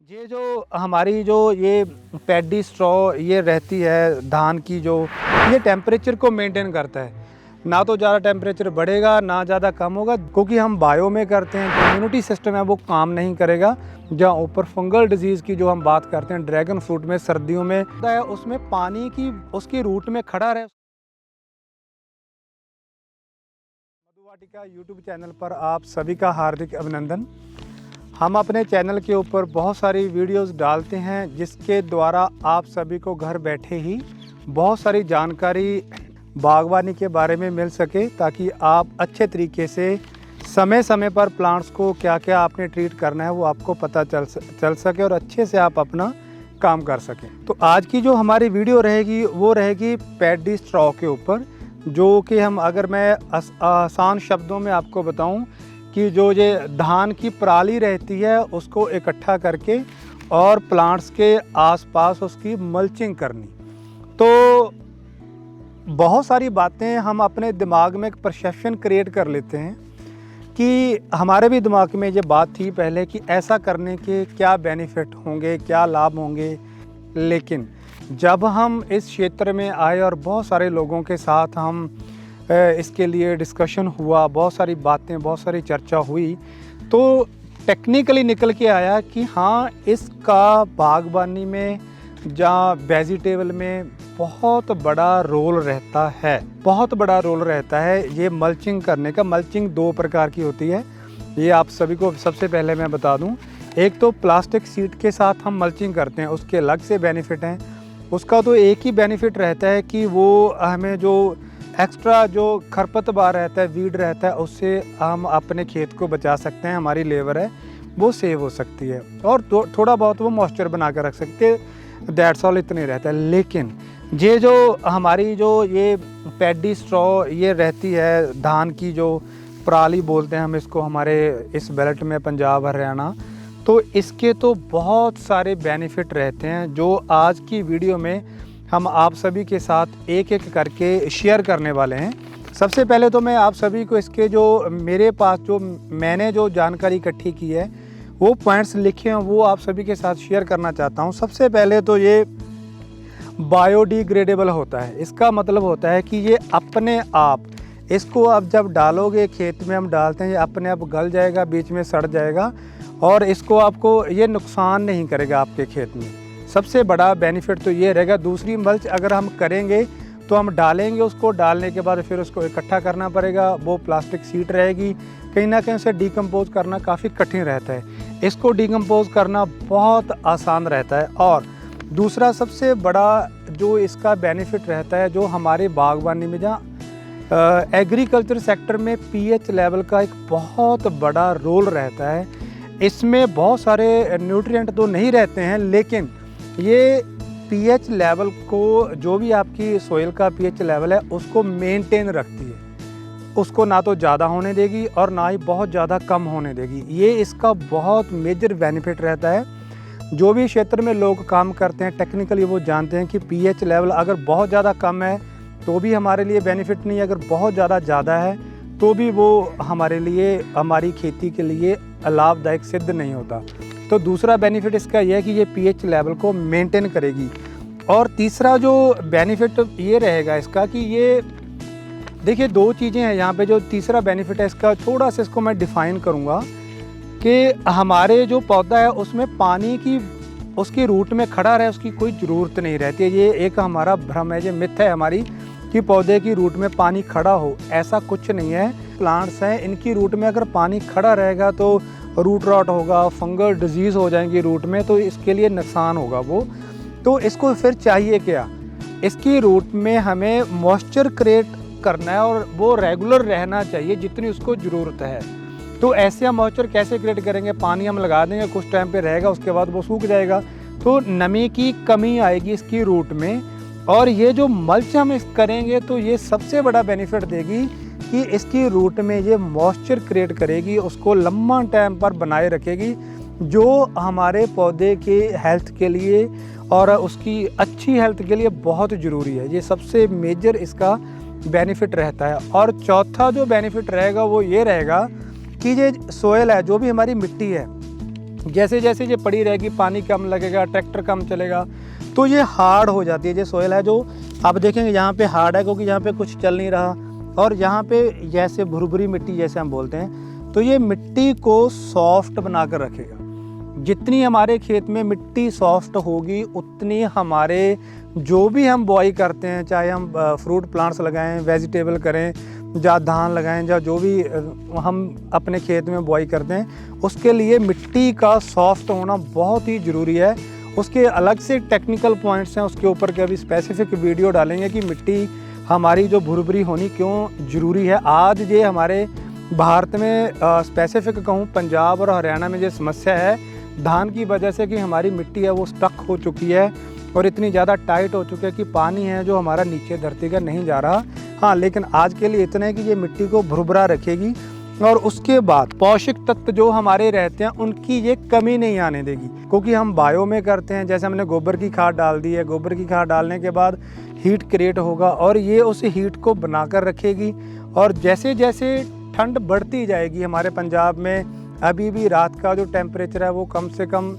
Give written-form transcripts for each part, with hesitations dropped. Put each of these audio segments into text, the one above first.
ये जो हमारी जो ये पैडी स्ट्रॉ ये रहती है धान की, जो ये टेम्परेचर को मेंटेन करता है। ना तो ज़्यादा टेम्परेचर बढ़ेगा ना ज़्यादा कम होगा, क्योंकि हम बायो में करते हैं तो इम्यूनिटी सिस्टम है वो काम नहीं करेगा। जहाँ ऊपर फंगल डिजीज़ की जो हम बात करते हैं ड्रैगन फ्रूट में सर्दियों में है, उसमें पानी की उसकी रूट में खड़ा रहे। मधुवाटिका यूट्यूब चैनल पर आप सभी का हार्दिक अभिनंदन। हम अपने चैनल के ऊपर बहुत सारी वीडियोस डालते हैं जिसके द्वारा आप सभी को घर बैठे ही बहुत सारी जानकारी बागवानी के बारे में मिल सके, ताकि आप अच्छे तरीके से समय समय पर प्लांट्स को क्या क्या आपने ट्रीट करना है वो आपको पता चल सके और अच्छे से आप अपना काम कर सकें। तो आज की जो हमारी वीडियो रहेगी वो रहेगी पैडी स्ट्रॉ के ऊपर, जो कि हम अगर मैं आसान शब्दों में आपको बताऊं कि जो ये धान की पराली रहती है उसको इकट्ठा करके और प्लांट्स के आसपास उसकी मल्चिंग करनी। तो बहुत सारी बातें हम अपने दिमाग में एक परसेप्शन क्रिएट कर लेते हैं कि हमारे भी दिमाग में ये बात थी पहले कि ऐसा करने के क्या बेनिफिट होंगे, क्या लाभ होंगे। लेकिन जब हम इस क्षेत्र में आए और बहुत सारे लोगों के साथ हम इसके लिए डिस्कशन हुआ, बहुत सारी बातें, बहुत सारी चर्चा हुई, तो टेक्निकली निकल के आया कि हाँ, इसका बागबानी में या वेजिटेबल में बहुत बड़ा रोल रहता है, बहुत बड़ा रोल रहता है ये मल्चिंग करने का। मल्चिंग दो प्रकार की होती है, ये आप सभी को सबसे पहले मैं बता दूं। एक तो प्लास्टिक शीट के साथ हम मल्चिंग करते हैं, उसके अलग से बेनिफिट हैं। उसका तो एक ही बेनिफिट रहता है कि वो हमें जो एक्स्ट्रा जो खरपतवार रहता है, वीड रहता है, उससे हम अपने खेत को बचा सकते हैं। हमारी लेबर है वो सेव हो सकती है और थोड़ा बहुत वो मॉइस्चर बना कर रख सकते हैं। दैट्स ऑल, इतने रहता है। लेकिन ये जो हमारी जो ये पैडी स्ट्रॉ ये रहती है धान की, जो पराली बोलते हैं हम इसको हमारे इस बेल्ट में, पंजाब हरियाणा, तो इसके तो बहुत सारे बेनिफिट रहते हैं जो आज की वीडियो में हम आप सभी के साथ एक एक करके शेयर करने वाले हैं। सबसे पहले तो मैं आप सभी को इसके जो मेरे पास जो मैंने जो जानकारी इकट्ठी की है वो पॉइंट्स लिखे हैं वो आप सभी के साथ शेयर करना चाहता हूं। सबसे पहले तो ये बायोडिग्रेडेबल होता है। इसका मतलब होता है कि ये अपने आप, इसको अब जब डालोगे खेत में, हम डालते हैं, ये अपने आप गल जाएगा, बीच में सड़ जाएगा और इसको आपको ये नुकसान नहीं करेगा आपके खेत में। सबसे बड़ा बेनिफिट तो ये रहेगा। दूसरी, मल्च अगर हम करेंगे तो हम डालेंगे, उसको डालने के बाद फिर उसको इकट्ठा करना पड़ेगा, वो प्लास्टिक शीट रहेगी, कहीं ना कहीं उसे डिकम्पोज करना काफ़ी कठिन रहता है। इसको डिकम्पोज करना बहुत आसान रहता है। और दूसरा सबसे बड़ा जो इसका बेनिफिट रहता है, जो हमारे बागवानी में, जहाँ एग्रीकल्चर सेक्टर में पीएच लेवल का एक बहुत बड़ा रोल रहता है। इसमें बहुत सारे न्यूट्रिएंट तो नहीं रहते हैं, लेकिन ये पीएच लेवल को, जो भी आपकी सोइल का पीएच लेवल है, उसको मेंटेन रखती है। उसको ना तो ज़्यादा होने देगी और ना ही बहुत ज़्यादा कम होने देगी। ये इसका बहुत मेजर बेनिफिट रहता है। जो भी क्षेत्र में लोग काम करते हैं टेक्निकली वो जानते हैं कि पीएच लेवल अगर बहुत ज़्यादा कम है तो भी हमारे लिए बेनिफिट नहीं है, अगर बहुत ज़्यादा है तो भी वो हमारे लिए, हमारी खेती के लिए लाभदायक सिद्ध नहीं होता। तो दूसरा बेनिफिट इसका यह है कि ये पीएच लेवल को मेंटेन करेगी। और तीसरा जो बेनिफिट ये रहेगा इसका कि ये, देखिए, दो चीज़ें हैं यहाँ पे। जो तीसरा बेनिफिट है इसका, थोड़ा सा इसको मैं डिफ़ाइन करूँगा कि हमारे जो पौधा है उसमें पानी की उसकी रूट में खड़ा रहे, उसकी कोई ज़रूरत नहीं रहती है। ये एक हमारा भ्रम है, ये मिथ है हमारी कि पौधे की रूट में पानी खड़ा हो, ऐसा कुछ नहीं है। प्लांट्स हैं, इनकी रूट में अगर पानी खड़ा रहेगा तो रूट रॉट होगा, फंगल डिजीज़ हो जाएंगी रूट में, तो इसके लिए नुकसान होगा वो। तो इसको फिर चाहिए क्या, इसकी रूट में हमें मॉइस्चर क्रिएट करना है और वो रेगुलर रहना चाहिए जितनी उसको ज़रूरत है। तो ऐसे हम मॉइस्चर कैसे क्रिएट करेंगे? पानी हम लगा देंगे, कुछ टाइम पे रहेगा, उसके बाद वो सूख जाएगा, तो नमी की कमी आएगी इसकी रूट में। और ये जो मल्च हम करेंगे तो ये सबसे बड़ा बेनिफिट देगी कि इसकी रूट में ये मॉइस्चर क्रिएट करेगी, उसको लंबा टाइम पर बनाए रखेगी, जो हमारे पौधे के हेल्थ के लिए और उसकी अच्छी हेल्थ के लिए बहुत ज़रूरी है। ये सबसे मेजर इसका बेनिफिट रहता है। और चौथा जो बेनिफिट रहेगा वो ये रहेगा कि ये सोयल है, जो भी हमारी मिट्टी है, जैसे जैसे ये पड़ी रहेगी, पानी कम लगेगा, ट्रैक्टर कम चलेगा, तो ये हार्ड हो जाती है। ये सोयल है जो आप देखेंगे यहाँ पे हार्ड है, क्योंकि यहाँ पे कुछ चल नहीं रहा, और यहाँ पे जैसे भुरभुरी मिट्टी जैसे हम बोलते हैं, तो ये मिट्टी को सॉफ्ट बना कर रखेगा। जितनी हमारे खेत में मिट्टी सॉफ्ट होगी, उतनी हमारे जो भी हम बोआई करते हैं, चाहे हम फ्रूट प्लांट्स लगाएं, वेजिटेबल करें, या धान लगाएं, या जो भी हम अपने खेत में बोआई करते हैं, उसके लिए मिट्टी का सॉफ्ट होना बहुत ही ज़रूरी है। उसके अलग से टेक्निकल पॉइंट्स हैं, उसके ऊपर के अभी स्पेसिफिक वीडियो डालेंगे कि मिट्टी हमारी जो भुरभुरी होनी क्यों ज़रूरी है। आज ये हमारे भारत में स्पेसिफिक कहूँ, पंजाब और हरियाणा में जो समस्या है धान की वजह से, कि हमारी मिट्टी है वो स्टक हो चुकी है और इतनी ज़्यादा टाइट हो चुकी है कि पानी है जो हमारा नीचे धरती का नहीं जा रहा। हाँ, लेकिन आज के लिए इतना है कि ये मिट्टी को भुरभुरा रखेगी, और उसके बाद पोषक तत्व जो हमारे रहते हैं उनकी ये कमी नहीं आने देगी, क्योंकि हम बायो में करते हैं। जैसे हमने गोबर की खाद डाल दी है, गोबर की खाद डालने के बाद हीट क्रिएट होगा और ये उस हीट को बनाकर रखेगी। और जैसे जैसे ठंड बढ़ती जाएगी, हमारे पंजाब में अभी भी रात का जो टेम्परेचर है वो कम से कम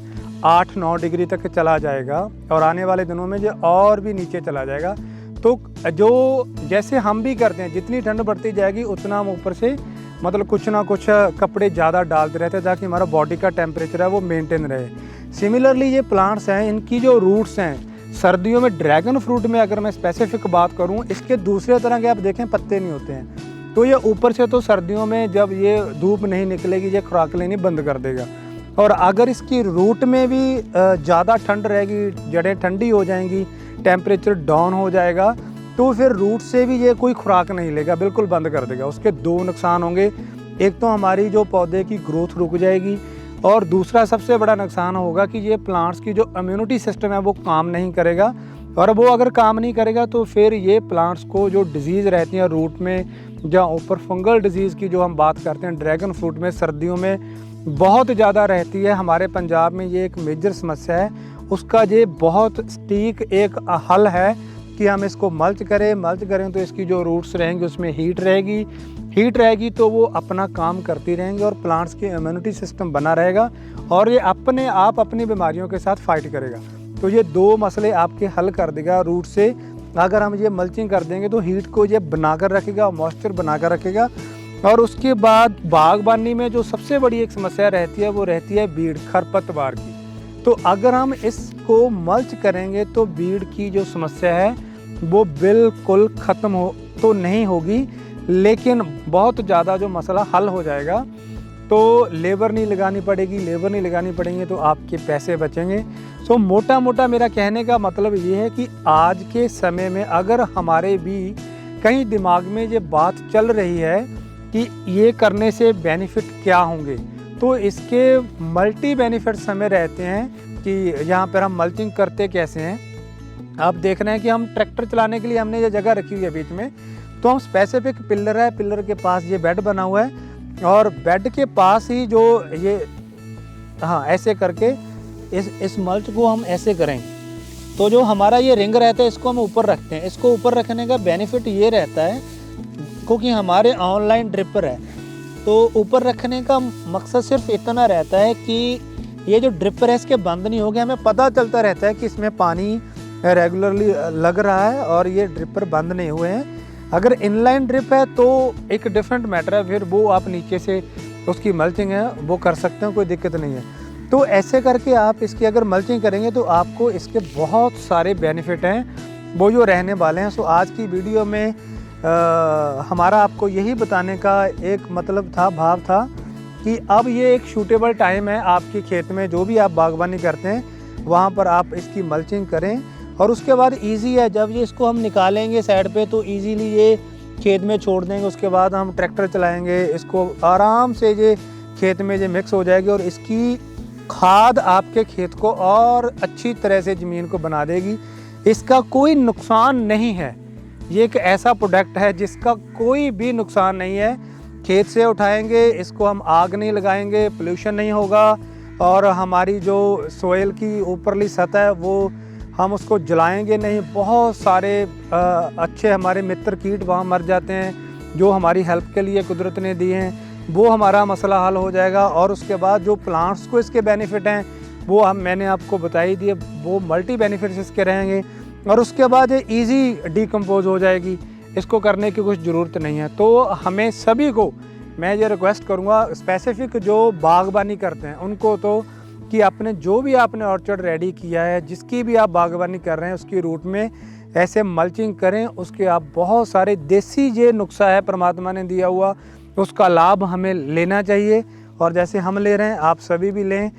8-9 डिग्री तक चला जाएगा, और आने वाले दिनों में ये और भी नीचे चला जाएगा। तो जो जैसे हम भी करते हैं, जितनी ठंड बढ़ती जाएगी उतना हम ऊपर से मतलब कुछ ना कुछ कपड़े ज़्यादा डालते रहते हैं, ताकि हमारा बॉडी का टेम्परेचर है वो मेंटेन रहे। सिमिलरली ये प्लांट्स हैं, इनकी जो रूट्स हैं, सर्दियों में ड्रैगन फ्रूट में अगर मैं स्पेसिफिक बात करूं, इसके दूसरे तरह के आप देखें पत्ते नहीं होते हैं, तो ये ऊपर से तो सर्दियों में जब ये धूप नहीं निकलेगी ये खुराक लेनी बंद कर देगा। और अगर इसकी रूट में भी ज़्यादा ठंड रहेगी, जड़ें ठंडी हो जाएंगी, टेम्परेचर डाउन हो जाएगा, तो फिर रूट से भी ये कोई खुराक नहीं लेगा, बिल्कुल बंद कर देगा। उसके दो नुकसान होंगे, एक तो हमारी जो पौधे की ग्रोथ रुक जाएगी, और दूसरा सबसे बड़ा नुकसान होगा कि ये प्लांट्स की जो इम्यूनिटी सिस्टम है वो काम नहीं करेगा, और वो अगर काम नहीं करेगा तो फिर ये प्लांट्स को जो डिजीज़ रहती है रूट में, या ऊपर फंगल डिजीज़ की जो हम बात करते हैं ड्रैगन फ्रूट में, सर्दियों में बहुत ज़्यादा रहती है। हमारे पंजाब में ये एक मेजर समस्या है, उसका ये बहुत सटीक एक हल है कि हम इसको मल्च करें तो इसकी जो रूट्स रहेंगी उसमें हीट रहेगी तो वो अपना काम करती रहेंगी, और प्लांट्स की इम्यूनिटी सिस्टम बना रहेगा, और ये अपने आप अपनी बीमारियों के साथ फाइट करेगा। तो ये दो मसले आपके हल कर देगा रूट से। अगर हम ये मल्चिंग कर देंगे तो हीट को ये बनाकर रखेगा, मॉइस्चर बनाकर रखेगा। और उसके बाद बागबानी में जो सबसे बड़ी एक समस्या रहती है वो रहती है बीड़, खरपतवार की। तो अगर हम इसको मल्च करेंगे तो बीड़ की जो समस्या है वो बिल्कुल ख़त्म हो तो नहीं होगी, लेकिन बहुत ज़्यादा जो मसला हल हो जाएगा। तो लेबर नहीं लगानी पड़ेगी तो आपके पैसे बचेंगे। सो मोटा मेरा कहने का मतलब ये है कि आज के समय में अगर हमारे भी कहीं दिमाग में ये बात चल रही है कि ये करने से बेनिफिट क्या होंगे, तो इसके मल्टी बेनिफिट्स हमें रहते हैं। कि यहाँ पर हम मल्चिंग करते कैसे हैं, आप देख रहे हैं कि हम ट्रैक्टर चलाने के लिए हमने ये जगह रखी हुई है बीच में, तो हम स्पेसिफिक पिलर है, पिलर के पास ये बेड बना हुआ है, और बेड के पास ही जो ये ऐसे करके इस मल्च को हम ऐसे करें, तो जो हमारा ये रिंग रहता है इसको हम ऊपर रखते हैं। इसको ऊपर रखने का बेनिफिट ये रहता है, क्योंकि हमारे ऑनलाइन ड्रिपर है, तो ऊपर रखने का मकसद सिर्फ इतना रहता है कि ये जो ड्रिपर है इसके बंद नहीं हो गया, हमें पता चलता रहता है कि इसमें पानी रेगुलरली लग रहा है और ये ड्रिपर बंद नहीं हुए हैं। अगर इनलाइन ड्रिप है तो एक डिफरेंट मैटर है, फिर वो आप नीचे से उसकी मल्चिंग है वो कर सकते हैं, कोई दिक्कत नहीं है। तो ऐसे करके आप इसकी अगर मल्चिंग करेंगे तो आपको इसके बहुत सारे बेनिफिट हैं वो जो रहने वाले हैं। सो आज की वीडियो में हमारा आपको यही बताने का एक मतलब था, भाव था कि अब ये एक सूटेबल टाइम है आपके खेत में, जो भी आप बागवानी करते हैं वहाँ पर आप इसकी मल्चिंग करें। और उसके बाद इजी है, जब ये इसको हम निकालेंगे साइड पे तो इजीली ये खेत में छोड़ देंगे, उसके बाद हम ट्रैक्टर चलाएंगे, इसको आराम से ये खेत में ये मिक्स हो जाएगी, और इसकी खाद आपके खेत को और अच्छी तरह से ज़मीन को बना देगी। इसका कोई नुकसान नहीं है, ये एक ऐसा प्रोडक्ट है जिसका कोई भी नुकसान नहीं है। खेत से उठाएंगे इसको, हम आग नहीं लगाएंगे, पोल्यूशन नहीं होगा, और हमारी जो सोइल की ऊपरली सतह है वो हम उसको जलाएंगे नहीं। बहुत सारे अच्छे हमारे मित्र कीट वहाँ मर जाते हैं जो हमारी हेल्प के लिए कुदरत ने दिए हैं। वो हमारा मसला हल हो जाएगा। और उसके बाद जो प्लांट्स को इसके बेनिफिट हैं वो मैंने आपको बता ही दिए, वो मल्टी बेनिफिट्स इसके रहेंगे। और उसके बाद ये ईजी डिकम्पोज हो जाएगी, इसको करने की कुछ ज़रूरत नहीं है। तो हमें सभी को मैं ये रिक्वेस्ट करूँगा, स्पेसिफिक जो बागबानी करते हैं उनको, तो कि आपने जो भी आपने ऑर्चर्ड रेडी किया है, जिसकी भी आप बागबानी कर रहे हैं, उसकी रूट में ऐसे मल्चिंग करें। उसके आप बहुत सारे देसी ये नुस्खा है परमात्मा ने दिया हुआ, उसका लाभ हमें लेना चाहिए। और जैसे हम ले रहे हैं आप सभी भी लें।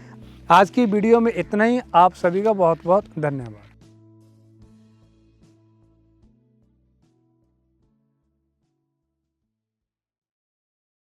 आज की वीडियो में इतना ही। आप सभी का बहुत बहुत धन्यवाद।